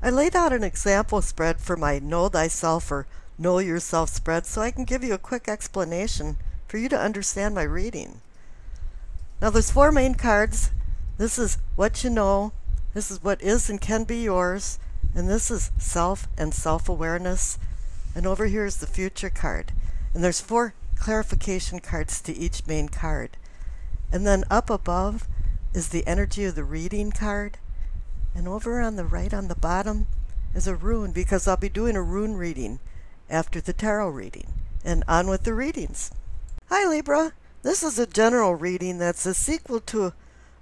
I laid out an example spread for my Know Thyself or Know Yourself spread so I can give you a quick explanation for you to understand my reading. Now there's 4 main cards. This is what you know, this is what is and can be yours, and this is self and self-awareness, and over here is the future card. And there's 4 clarification cards to each main card. And then up above is the energy of the reading card. And over on the right on the bottom is a rune, because I'll be doing a rune reading after the tarot reading. And on with the readings. Hi Libra, this is a general reading that's a sequel to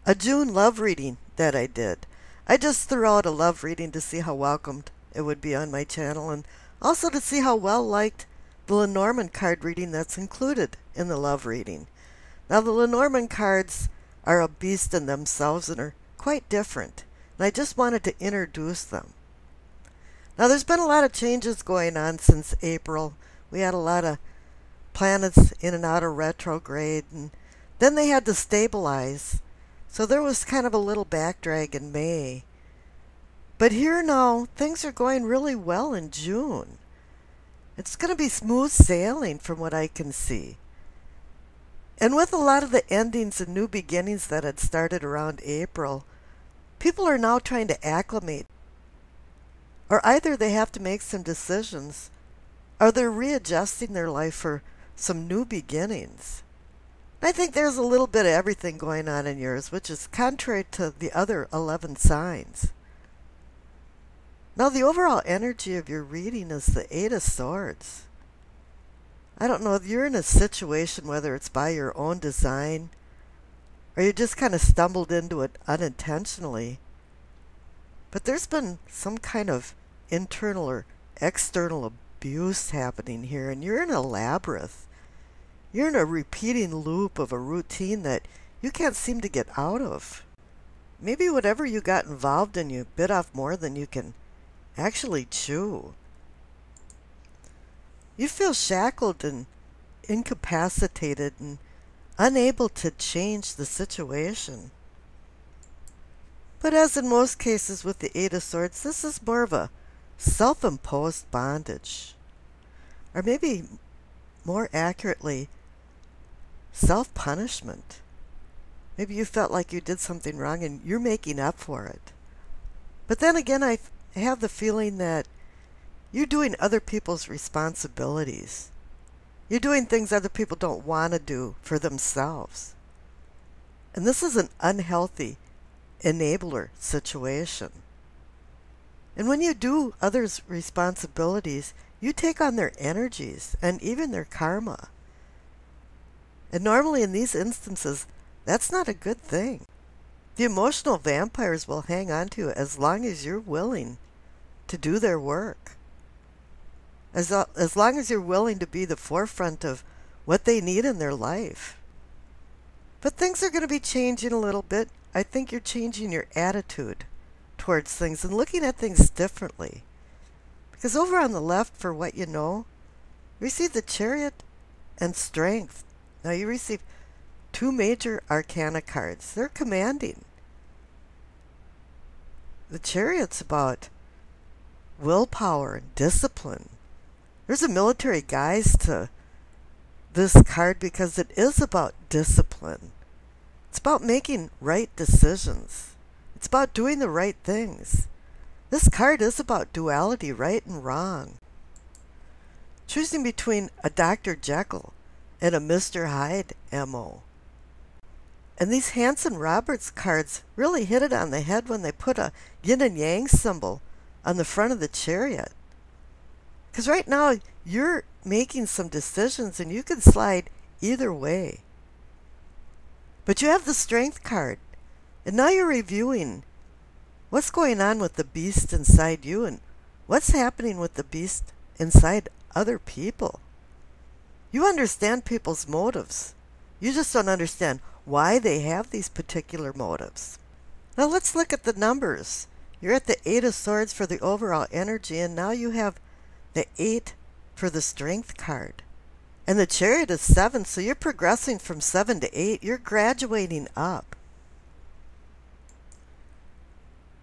a June love reading that I did. I just threw out a love reading to see how welcomed it would be on my channel, and also to see how well liked the Lenormand card reading that's included in the love reading. Now the Lenormand cards are a beast in themselves and are quite different, and I just wanted to introduce them. Now there's been a lot of changes going on since April. We had a lot of planets in and out of retrograde, and then they had to stabilize. So there was kind of a little backdrag in May. But here now, things are going really well in June. It's going to be smooth sailing from what I can see. And with a lot of the endings and new beginnings that had started around April, people are now trying to acclimate. Or either they have to make some decisions, or they're readjusting their life for some new beginnings. I think there's a little bit of everything going on in yours, which is contrary to the other 11 signs. Now the overall energy of your reading is the 8 of Swords. I don't know if you're in a situation, whether it's by your own design, or you just kind of stumbled into it unintentionally, but there's been some kind of internal or external abuse happening here, and you're in a labyrinth. You're in a repeating loop of a routine that you can't seem to get out of. Maybe whatever you got involved in, you bit off more than you can actually chew. You feel shackled and incapacitated and unable to change the situation. But as in most cases with the 8 of Swords, this is more of a self-imposed bondage. Or maybe more accurately, self-punishment. Maybe you felt like you did something wrong and you're making up for it. But then again, I have the feeling that you're doing other people's responsibilities. You're doing things other people don't want to do for themselves. And this is an unhealthy enabler situation. And when you do others' responsibilities, you take on their energies and even their karma. And normally in these instances, that's not a good thing. The emotional vampires will hang on to you as long as you're willing to do their work. As long as you're willing to be the forefront of what they need in their life. But things are going to be changing a little bit. I think you're changing your attitude towards things and looking at things differently. Because over on the left, for what you know, you receive the Chariot and Strength. Now you receive 2 major arcana cards. They're commanding. The Chariot's about willpower and discipline. There's a military guise to this card because it is about discipline. It's about making right decisions. It's about doing the right things. This card is about duality, right and wrong. Choosing between a Dr. Jekyll and a Mr. Hyde MO. And these Hanson Roberts cards really hit it on the head when they put a yin and yang symbol on the front of the Chariot. Because right now, you're making some decisions and you can slide either way. But you have the Strength card. And now you're reviewing what's going on with the beast inside you and what's happening with the beast inside other people. You understand people's motives. You just don't understand why they have these particular motives. Now let's look at the numbers. You're at the 8 of Swords for the overall energy, and now you have the 8 for the Strength card. And the Chariot is 7, so you're progressing from 7 to 8. You're graduating up.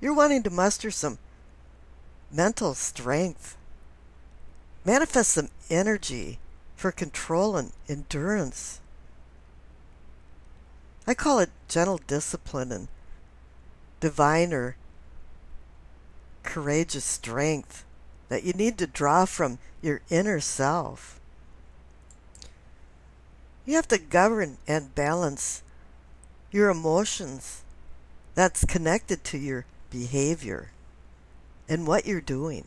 You're wanting to muster some mental strength. Manifest some energy for control and endurance. I call it gentle discipline and divine or courageous strength that you need to draw from your inner self. You have to govern and balance your emotions that's connected to your behavior and what you're doing.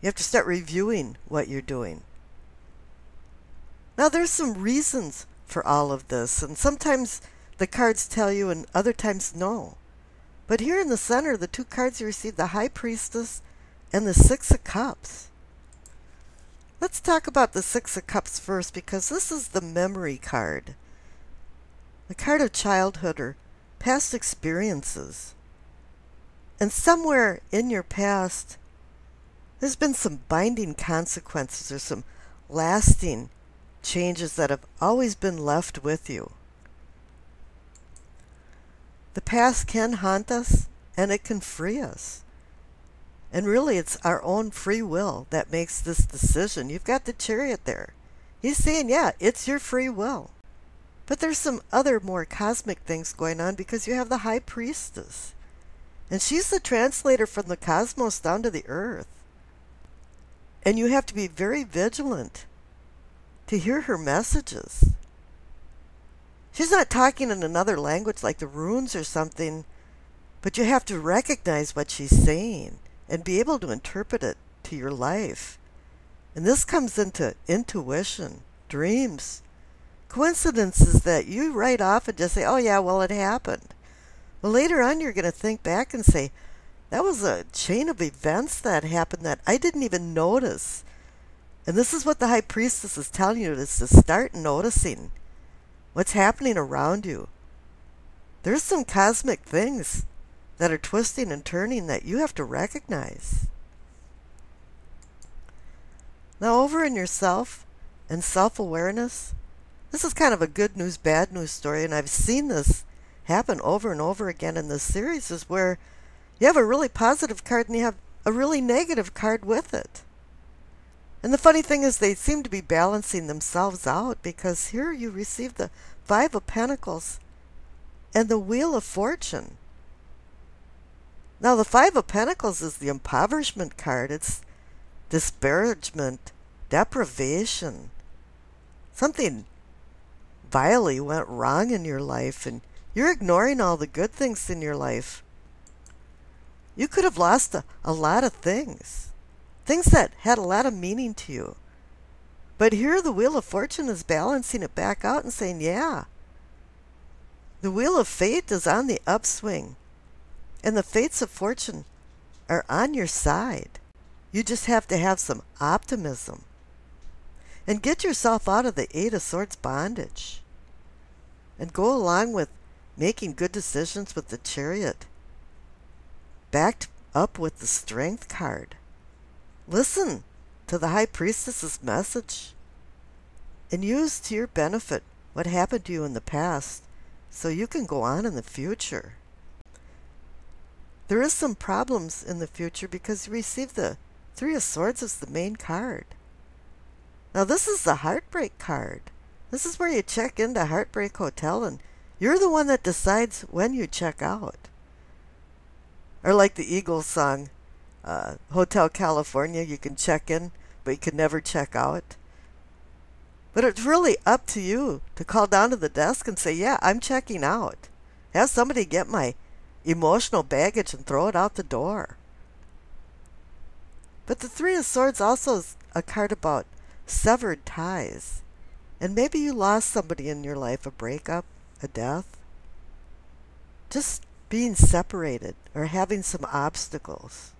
You have to start reviewing what you're doing. Now, there's some reasons for all of this, and sometimes the cards tell you and other times no. But here in the center, the two cards you receive, the High Priestess and the Six of Cups. Let's talk about the Six of Cups first, because this is the memory card. The card of childhood or past experiences. And somewhere in your past, there's been some binding consequences or some lasting changes that have always been left with you. The past can haunt us and it can free us. And really, it's our own free will that makes this decision. You've got the Chariot there. He's saying, yeah, it's your free will. But there's some other more cosmic things going on because you have the High Priestess. And she's the translator from the cosmos down to the earth. And you have to be very vigilant to hear her messages. She's not talking in another language like the runes or something, but you have to recognize what she's saying and be able to interpret it to your life. And this comes into intuition, dreams, coincidences that you write off and just say, oh yeah, well, it happened. Well, later on you're going to think back and say, that was a chain of events that happened that I didn't even notice. And this is what the High Priestess is telling you, is to start noticing what's happening around you. There's some cosmic things that are twisting and turning that you have to recognize. Now, over in yourself and self-awareness, this is kind of a good news, bad news story, and I've seen this happen over and over again in this series, is where you have a really positive card and you have a really negative card with it. And the funny thing is they seem to be balancing themselves out, because here you receive the Five of Pentacles and the Wheel of Fortune. Now, the Five of Pentacles is the impoverishment card. It's disparagement, deprivation. Something vilely went wrong in your life, and you're ignoring all the good things in your life. You could have lost a lot of things that had a lot of meaning to you. But here the Wheel of Fortune is balancing it back out and saying, yeah, the Wheel of Fate is on the upswing. And the fates of fortune are on your side. You just have to have some optimism. And get yourself out of the Eight of Swords bondage. And go along with making good decisions with the Chariot. Backed up with the Strength card. Listen to the High Priestess's message. And use to your benefit what happened to you in the past so you can go on in the future. There is some problems in the future because you receive the Three of Swords as the main card. Now, this is the Heartbreak card. This is where you check into Heartbreak Hotel and you're the one that decides when you check out. Or like the Eagles song, Hotel California, you can check in, but you can never check out. But it's really up to you to call down to the desk and say, yeah, I'm checking out. Have somebody get my emotional baggage and throw it out the door. But the Three of Swords also is a card about severed ties. And maybe you lost somebody in your life, a breakup, a death. Just being separated or having some obstacles.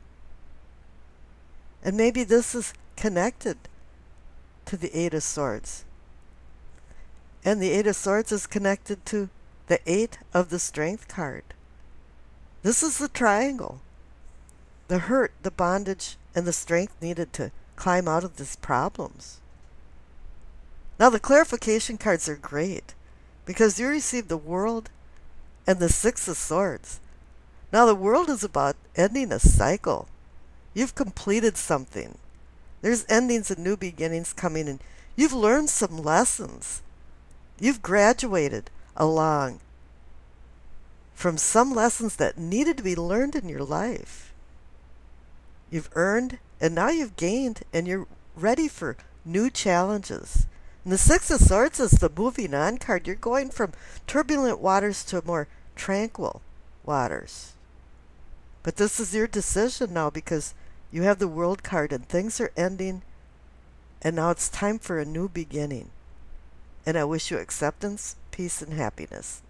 And maybe this is connected to the Eight of Swords. And the Eight of Swords is connected to the Eight of the Strength card. This is the triangle. The hurt, the bondage, and the strength needed to climb out of these problems. Now, the clarification cards are great because you receive the World and the Six of Swords. Now, the World is about ending a cycle. You've completed something. There's endings and new beginnings coming, and you've learned some lessons. You've graduated along from some lessons that needed to be learned in your life. You've earned, and now you've gained, and you're ready for new challenges. And the Six of Swords is the moving on card. You're going from turbulent waters to more tranquil waters. But this is your decision now because you have the World card and things are ending, and now it's time for a new beginning. And I wish you acceptance, peace, and happiness.